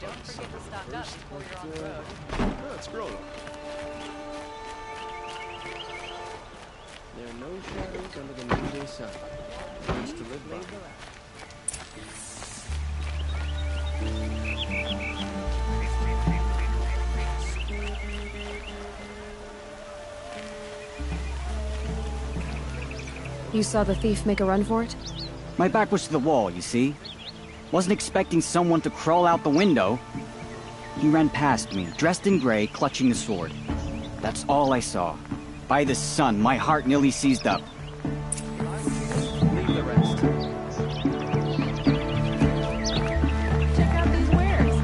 Don't forget to stock up before you're on the road. Let's grow them. There are no shadows under the noonday sun. Just to live by. You saw the thief make a run for it? My back was to the wall, you see? Wasn't expecting someone to crawl out the window. He ran past me, dressed in gray, clutching the sword. That's all I saw. By the sun, my heart nearly seized up. Leave the rest. Check out these wares.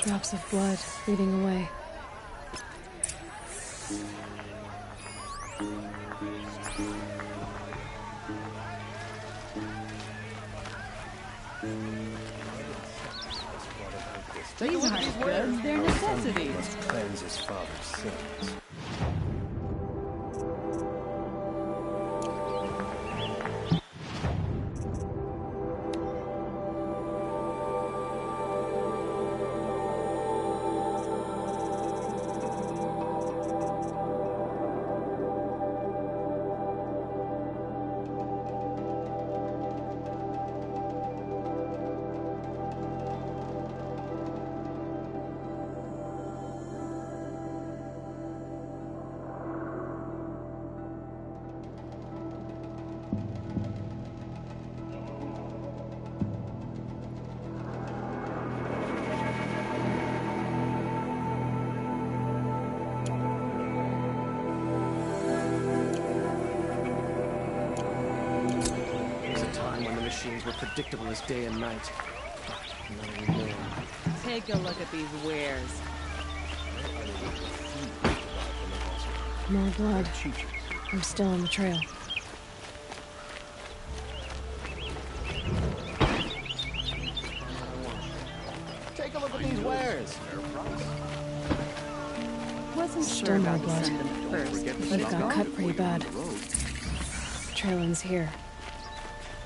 Drops of blood leading away. These aren't goods, they're necessities. Must cleanse his father's sins. Machines were predictable as day and night. Take a look at these wares. More blood. I'm still on the trail. Take a look at these wares. Wasn't sure Still more about blood. sending them first, But it got cut pretty bad. Trail ends here.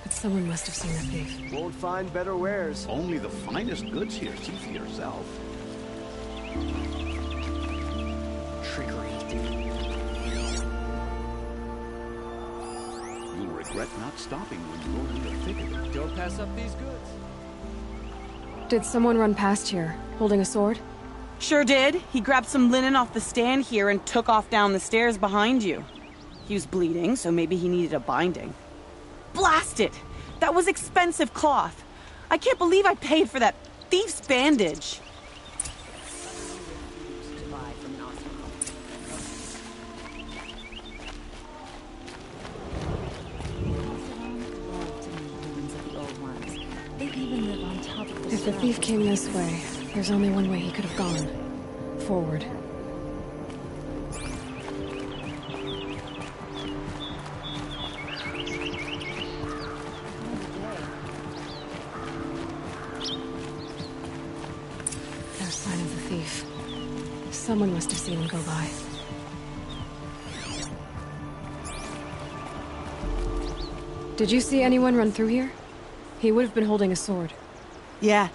But someone must have seen the thief. Won't find better wares. Only the finest goods here. See for yourself. Trickery. You'll regret not stopping when you're in the thick of it. Don't pass up these goods. Did someone run past here, holding a sword? Sure did. He grabbed some linen off the stand here and took off down the stairs behind you. He was bleeding, so maybe he needed a binding. Blast it! That was expensive cloth. I can't believe I paid for that thief's bandage. If the thief came this way, there's only one way he could have gone. Forward. No sign of the thief. Someone must have seen him go by. Did you see anyone run through here? He would have been holding a sword. Yeah.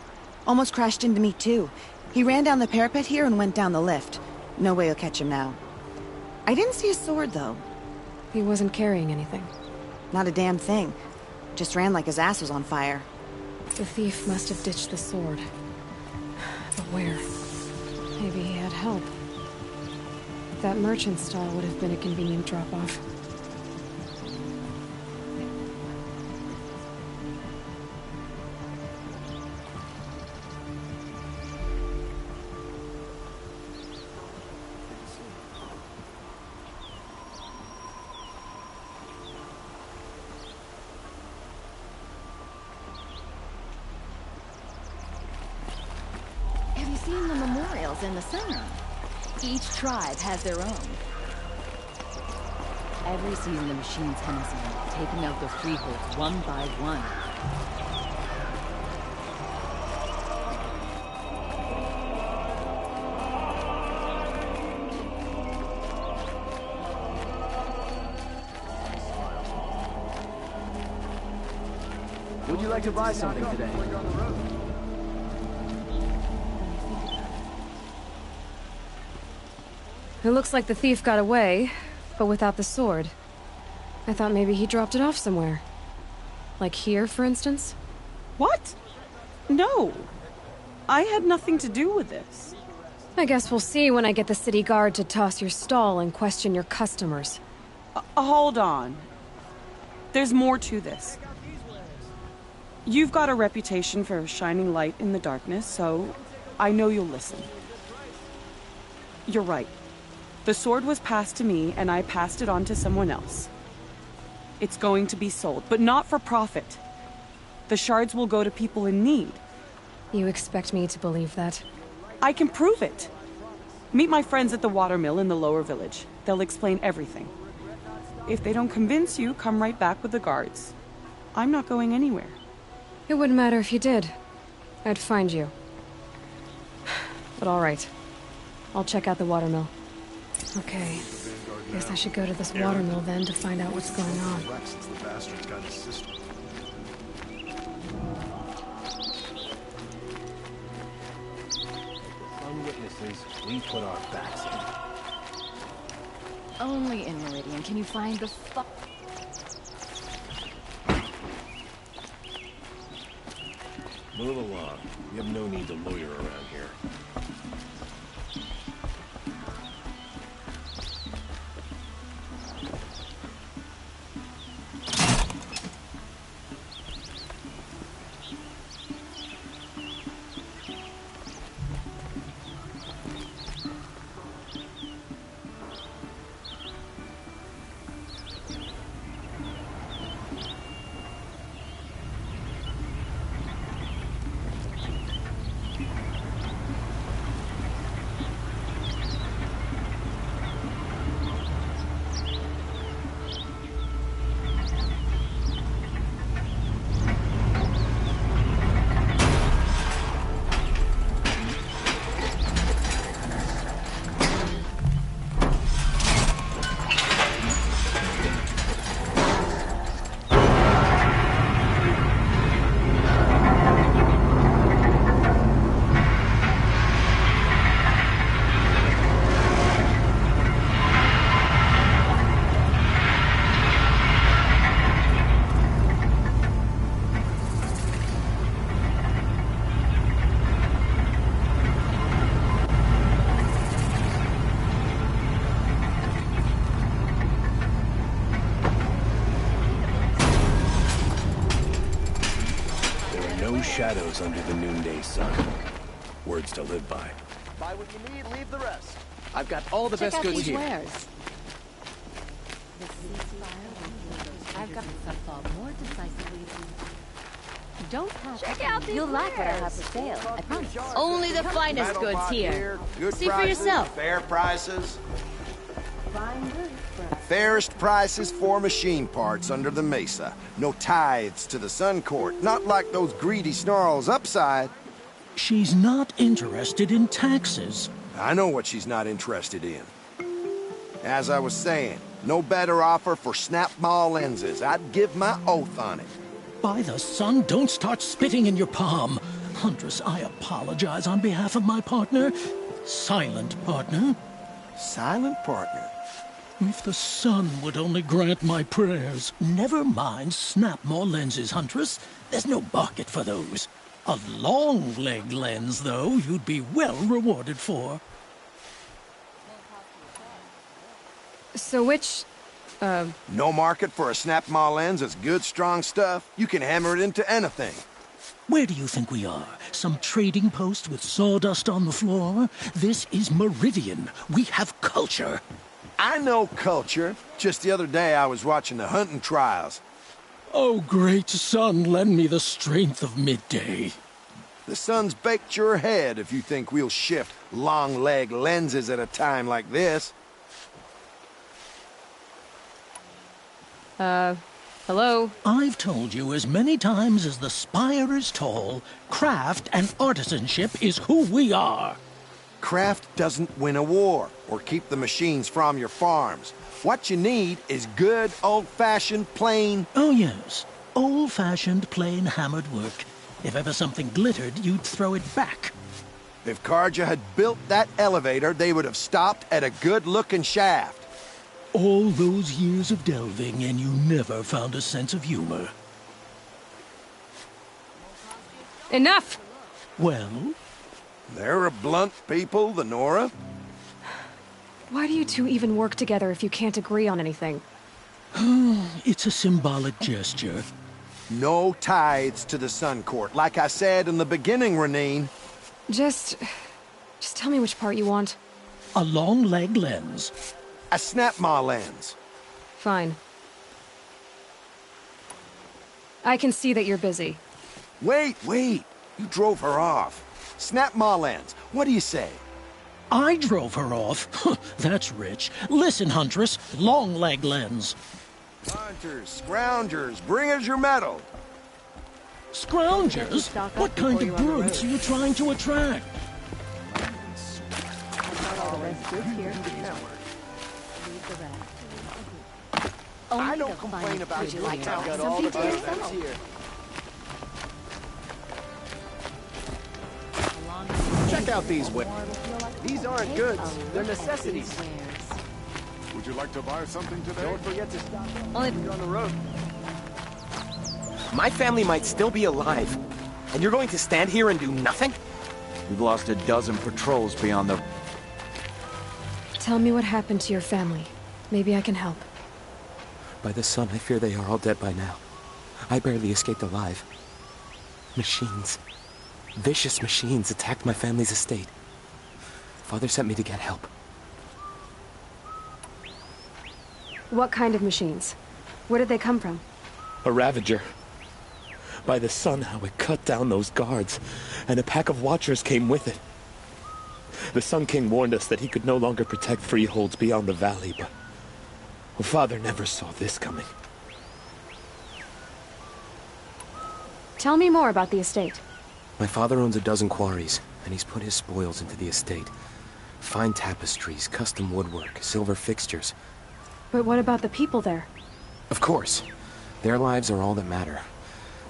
Almost crashed into me, too. He ran down the parapet here and went down the lift. No way you'll catch him now. I didn't see a sword, though. He wasn't carrying anything. Not a damn thing. Just ran like his ass was on fire. The thief must have ditched the sword. But where? Maybe he had help. That merchant stall would have been a convenient drop-off. Have you seen the memorials in the center? Each tribe has their own. Every season the machines come in, taking out the freeholds one by one. Would you like to buy something today? It looks like the thief got away, but without the sword. I thought maybe he dropped it off somewhere. Like here, for instance? What? No. I had nothing to do with this. I guess we'll see when I get the city guard to toss your stall and question your customers. Hold on. There's more to this. You've got a reputation for shining light in the darkness, so I know you'll listen. You're right. The sword was passed to me, and I passed it on to someone else. It's going to be sold, but not for profit. The shards will go to people in need. You expect me to believe that? I can prove it. Meet my friends at the watermill in the lower village. They'll explain everything. If they don't convince you, come right back with the guards. I'm not going anywhere. It wouldn't matter if you did. I'd find you. But all right. I'll check out the watermill. Okay. Guess I should go to this watermill then to find out what's going on. Since the bastard's got his system. Some witnesses, we put our backs in. Only in Meridian can you find the Move along. We have no need to lawyer around here. shadows under the noonday sun. Words to live by. Buy what you need, leave the rest. I've got all the best goods here. wares. I've got some more decisively. Don't have check out these. You'll like what I have for sale. I promise. Only the finest goods here. Good See for prices, yourself. Fair prices. Fairest prices for machine parts under the mesa. No tithes to the Sun Court. Not like those greedy snarls upside. She's not interested in taxes. I know what she's not interested in. As I was saying, no better offer for snap-maw lenses. I'd give my oath on it. By the sun, don't start spitting in your palm. Huntress, I apologize on behalf of my partner. Silent partner. Silent partner? If the sun would only grant my prayers. Never mind snap-maw lenses, Huntress. There's no market for those. A long-leg lens, though, you'd be well rewarded for. So which, No market for a snap-maw lens that's good, strong stuff. You can hammer it into anything. Where do you think we are? Some trading post with sawdust on the floor? This is Meridian. We have culture. I know culture. Just the other day I was watching the hunting trials. Oh, great sun, lend me the strength of midday. The sun's baked your head if you think we'll shift long-leg lenses at a time like this. hello? I've told you as many times as the spire is tall, craft and artisanship is who we are. Craft doesn't win a war or keep the machines from your farms. What you need is good, old-fashioned, plain... Oh, yes. Old-fashioned, plain hammered work. If ever something glittered, you'd throw it back. If Karja had built that elevator, they would have stopped at a good-looking shaft. All those years of delving, and you never found a sense of humor. Enough! Well? They're a blunt people, the Nora. Why do you two even work together if you can't agree on anything? It's a symbolic gesture. No tithes to the Sun Court, like I said in the beginning, Renine. Just tell me which part you want. A long-leg lens. A snap-maw lens. Fine. I can see that you're busy. Wait. You drove her off. Snap-maw lens. What do you say? I drove her off. That's rich. Listen, Huntress. Long-leg lens. Hunters, scroungers, bring us your metal. Scroungers? What kind of brutes are you trying to attract? I don't complain about it. like to I've got have all the something to goods yourself? here. Check out these wares. These aren't goods. They're necessities. Would you like to buy something today? Don't forget to stop only if you're on the road. My family might still be alive, and you're going to stand here and do nothing? We've lost a dozen patrols beyond the... Tell me what happened to your family. Maybe I can help. By the sun, I fear they are all dead by now. I barely escaped alive. Machines. Vicious machines attacked my family's estate. Father sent me to get help. What kind of machines? Where did they come from? A Ravager. By the sun, how it cut down those guards, and a pack of watchers came with it. The Sun King warned us that he could no longer protect freeholds beyond the valley, but Father never saw this coming. Tell me more about the estate. My father owns a dozen quarries, and he's put his spoils into the estate. Fine tapestries, custom woodwork, silver fixtures. But what about the people there? Of course. Their lives are all that matter.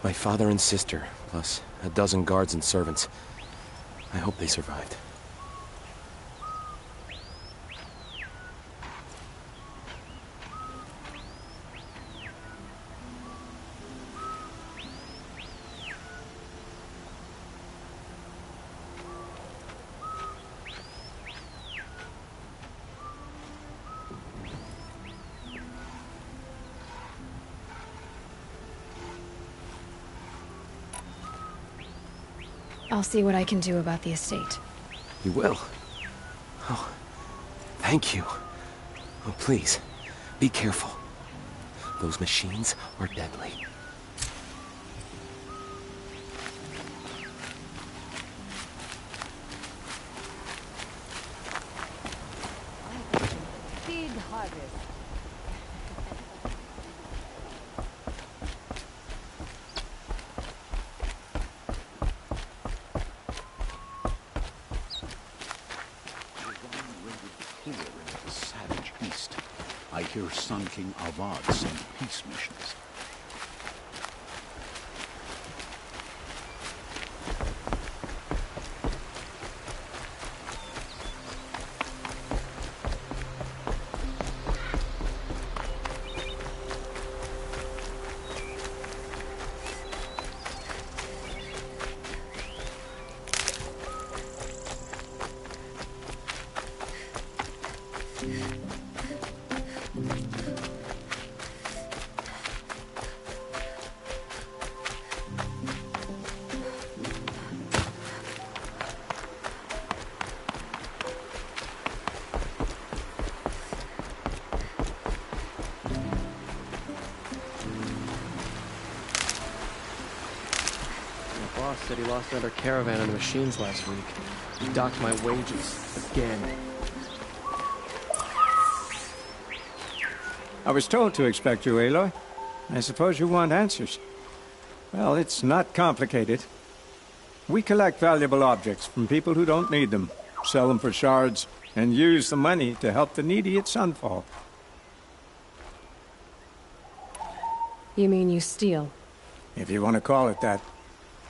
My father and sister, plus a dozen guards and servants. I hope they survived. I'll see what I can do about the estate. You will? Oh, thank you. Oh, please, be careful. Those machines are deadly. Big harvest. The savage east. I hear Sun King Avad send peace missions. My boss said he lost another caravan on the machines last week. He docked my wages again. I was told to expect you, Aloy. I suppose you want answers. Well, it's not complicated. We collect valuable objects from people who don't need them, sell them for shards, and use the money to help the needy at Sunfall. You mean you steal? If you want to call it that.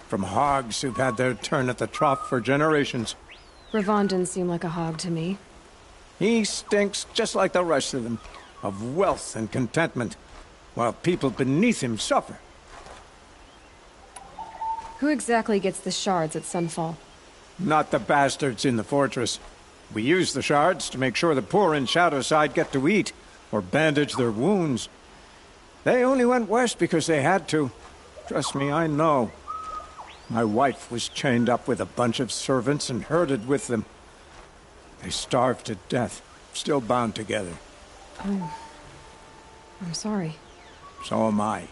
From hogs who've had their turn at the trough for generations. Ravon didn't seem like a hog to me. He stinks just like the rest of them, of wealth and contentment, while people beneath him suffer. Who exactly gets the shards at Sunfall? Not the bastards in the fortress. We use the shards to make sure the poor in Shadowside get to eat, or bandage their wounds. They only went west because they had to. Trust me, I know. My wife was chained up with a bunch of servants and herded with them. They starved to death, still bound together. Oh. I'm sorry. So am I.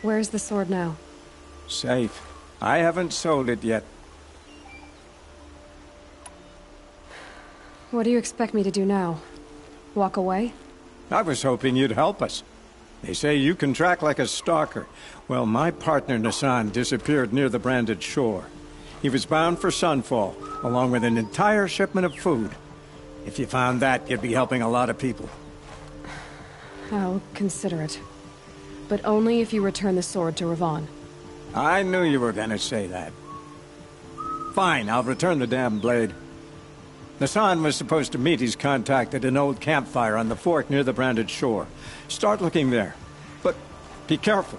Where's the sword now? Safe. I haven't sold it yet. What do you expect me to do now? Walk away? I was hoping you'd help us. They say you can track like a stalker. Well, my partner Nassan disappeared near the branded shore. He was bound for Sunfall, along with an entire shipment of food. If you found that, you'd be helping a lot of people. I'll consider it. But only if you return the sword to Ravon. I knew you were gonna say that. Fine, I'll return the damn blade. Nassan was supposed to meet his contact at an old campfire on the fork near the branded shore. Start looking there. But be careful.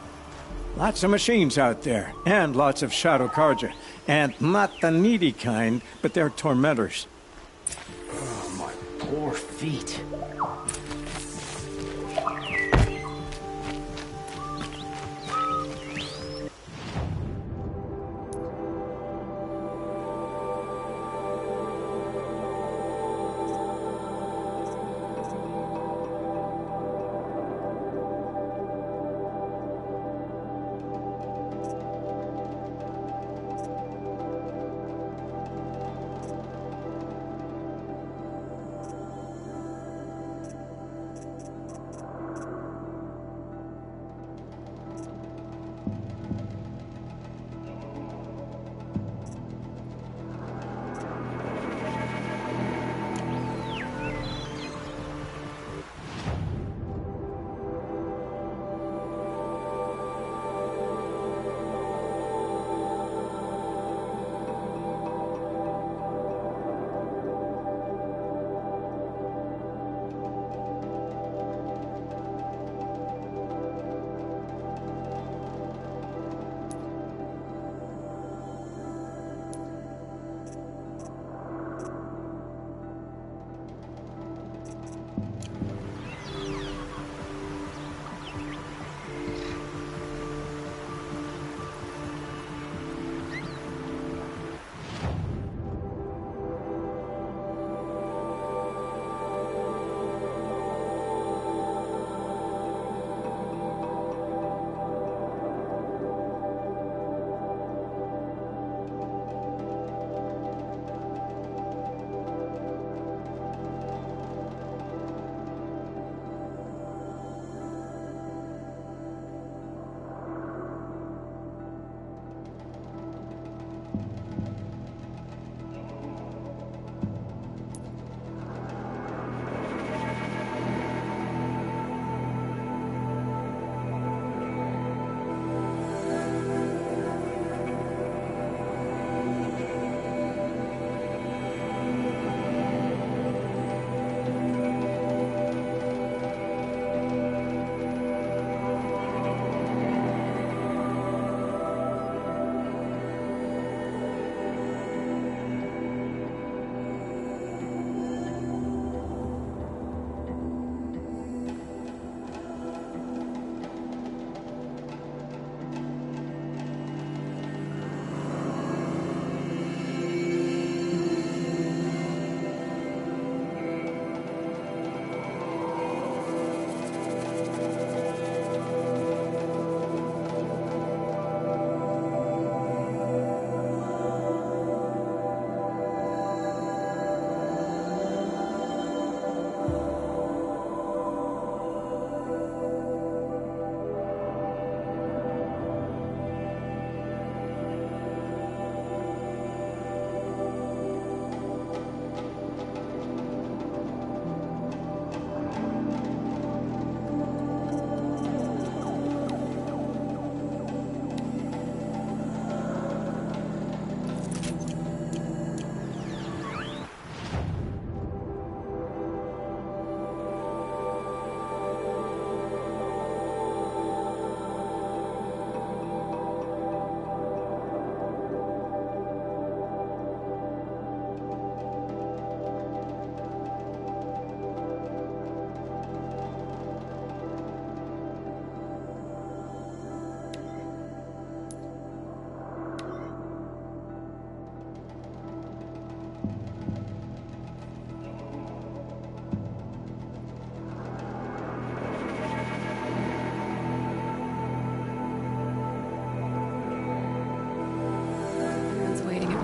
Lots of machines out there, and lots of Shadow Karja. And not the needy kind, but they're tormentors. Oh, my poor feet.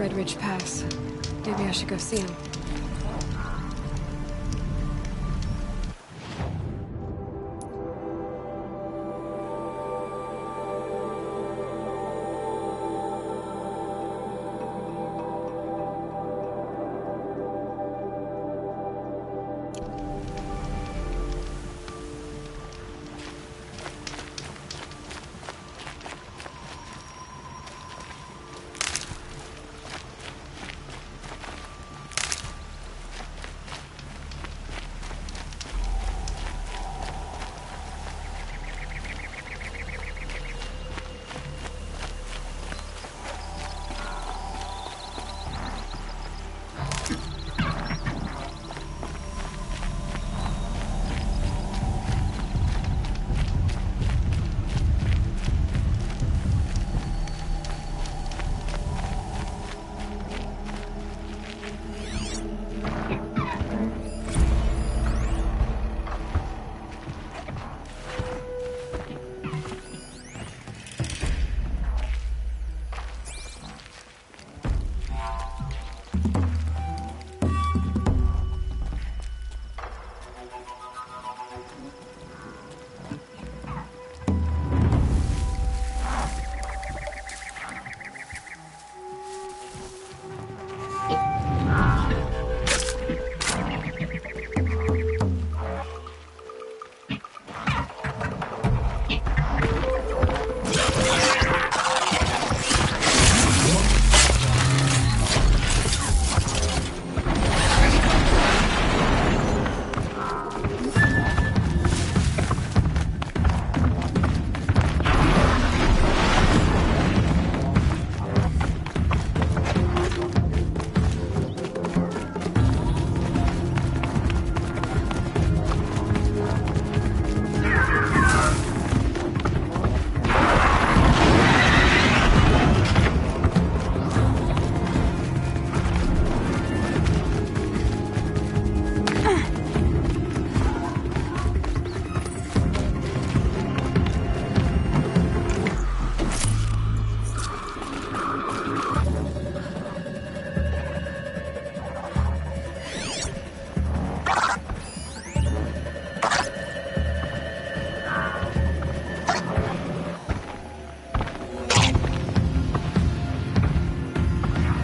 Red Ridge Pass. Maybe I should go see him.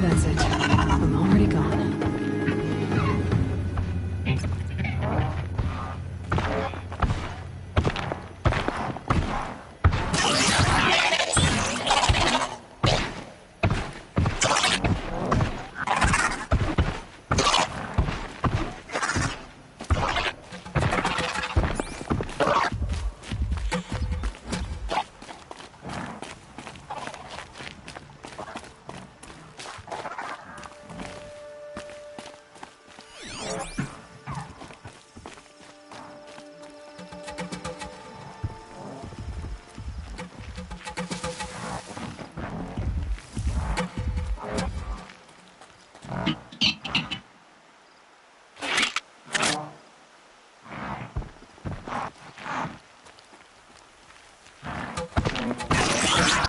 That's it. I'm already gone.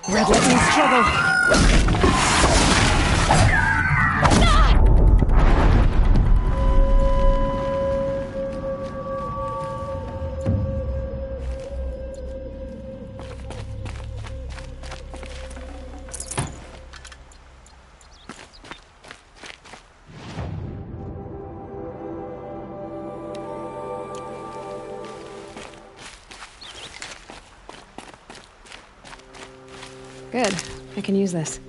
Red means trouble. Good. I can use this.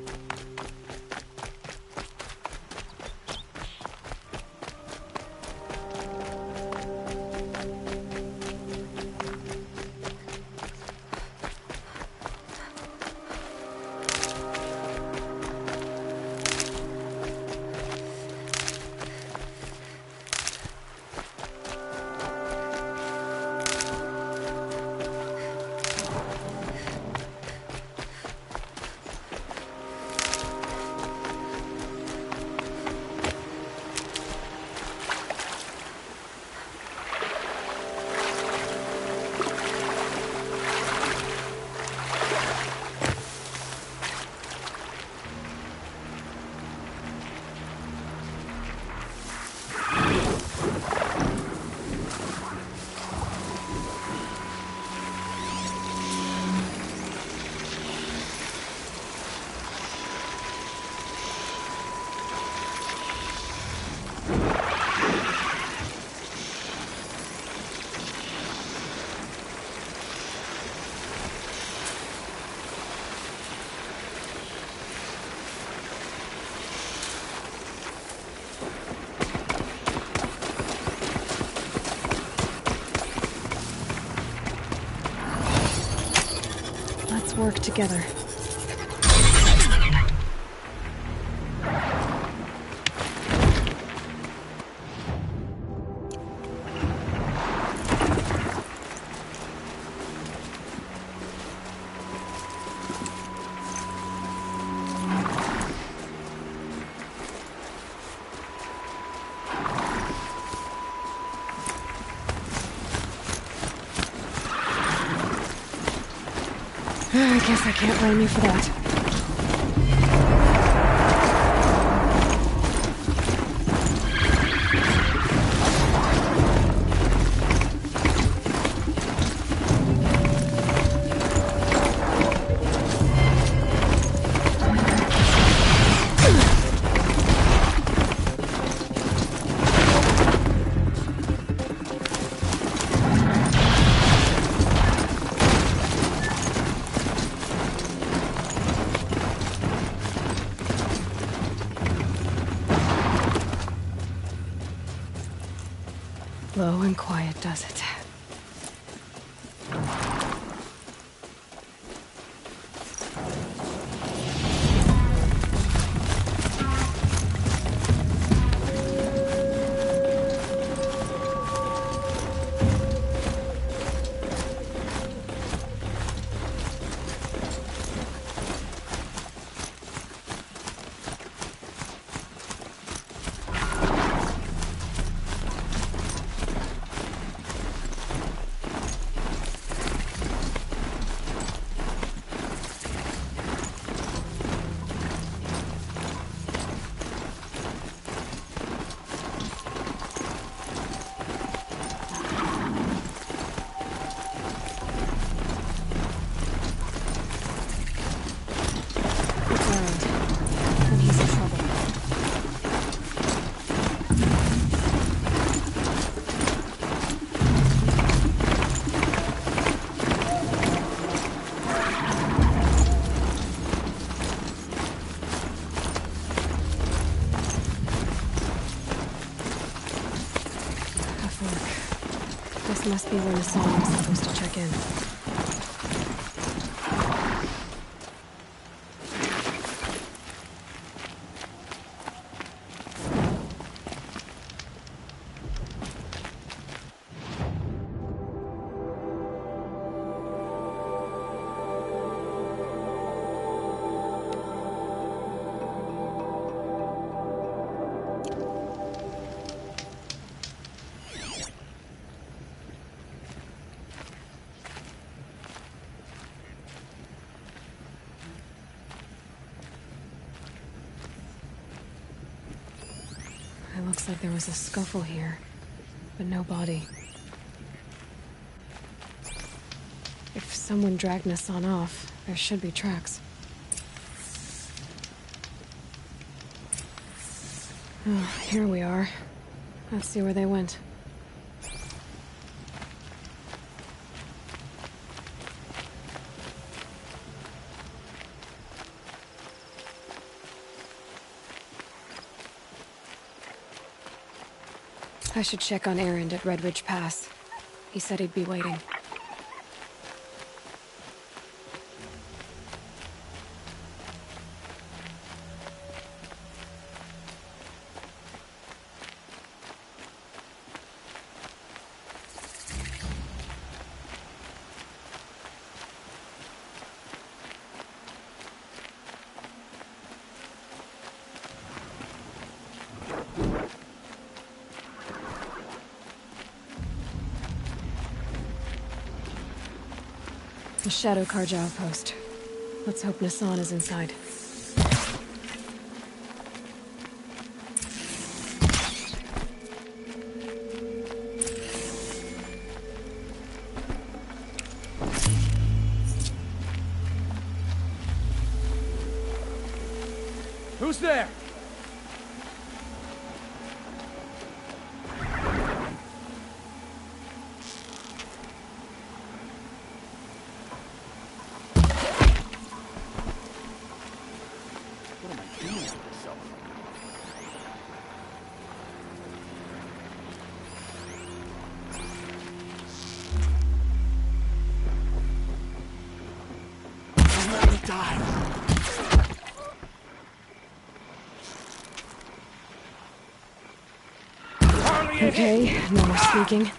work together. I guess I can't blame you for that. Low and quiet does it. This must be where Nassan was supposed to check in. It looks like there was a scuffle here, but no body. If someone dragged Nassan off, there should be tracks. Oh, here we are. Let's see where they went. I should check on Errand at Red Ridge Pass. He said he'd be waiting. The Shadow Karja outpost. Let's hope Nassan is inside. Who's there? die. Okay, no more sneaking.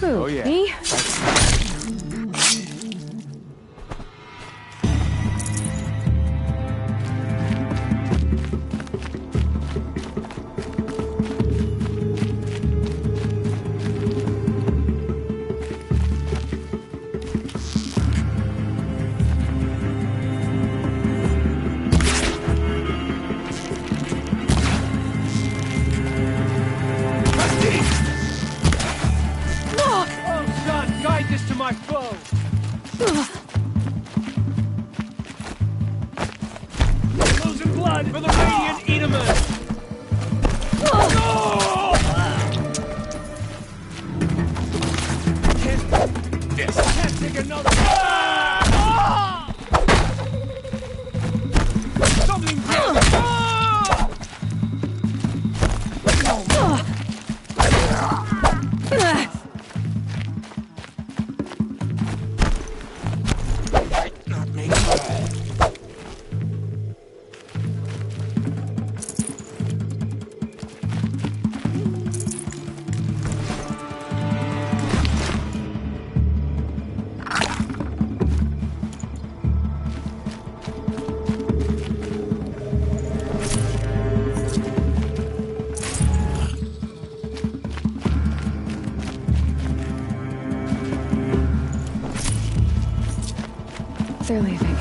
Who? Oh, yeah. Me? My foe! Losing blood for the Radiant Edamus! Can't take another. Something They're leaving.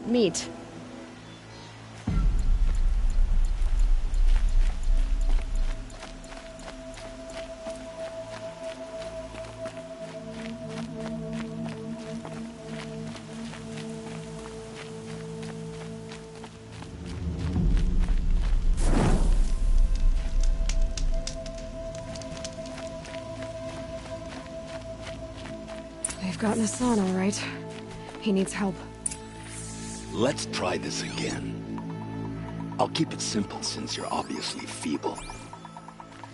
meat. They've gotten Hassan, all right. He needs help. Let's try this again. I'll keep it simple since you're obviously feeble.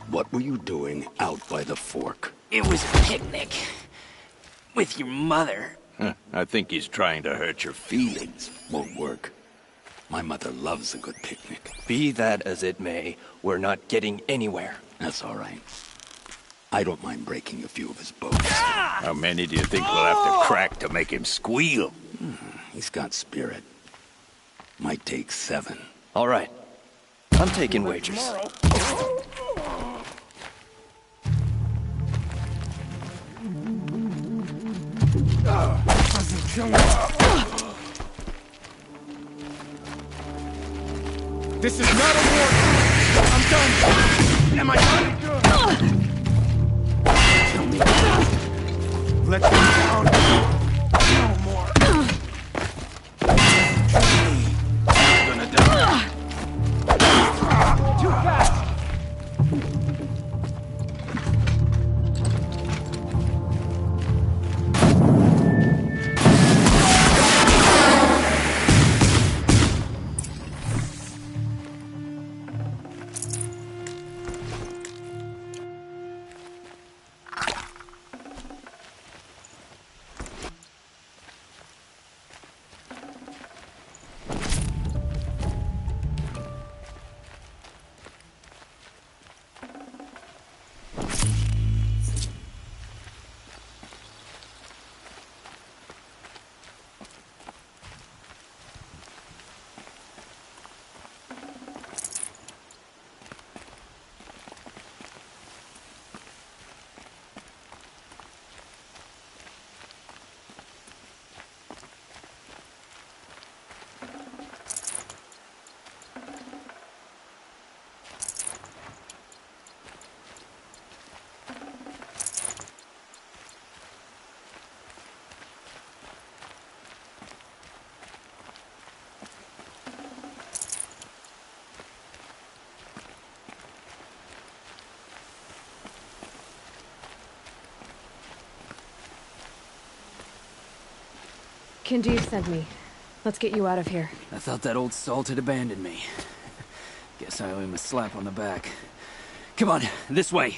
What were you doing out by the fork? It was a picnic. With your mother. I think he's trying to hurt your feelings. Won't work. My mother loves a good picnic. Be that as it may, we're not getting anywhere. That's all right. I don't mind breaking a few of his bones. How many do you think we'll have to crack to make him squeal? He's got spirit. Might take 7. All right. I'm taking wagers. This is not a war. I'm done. Am I done? Let them down. No more. I'm gonna die. Too fast. Kindeed sent me. Let's get you out of here. I thought that old salt had abandoned me. Guess I owe him a slap on the back. Come on, this way.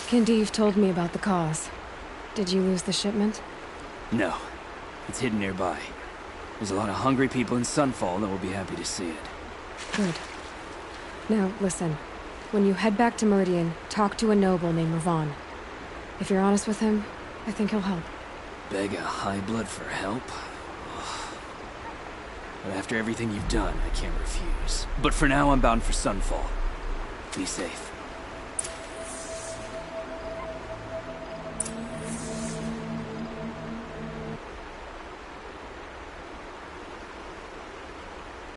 Kindeed told me about the cause. Did you lose the shipment? No. It's hidden nearby. There's a lot of hungry people in Sunfall that will be happy to see it. Good. Now, listen. When you head back to Meridian, talk to a noble named Ravon. If you're honest with him, I think he'll help. Beg a high blood for help? But after everything you've done, I can't refuse. But for now, I'm bound for Sunfall. Be safe.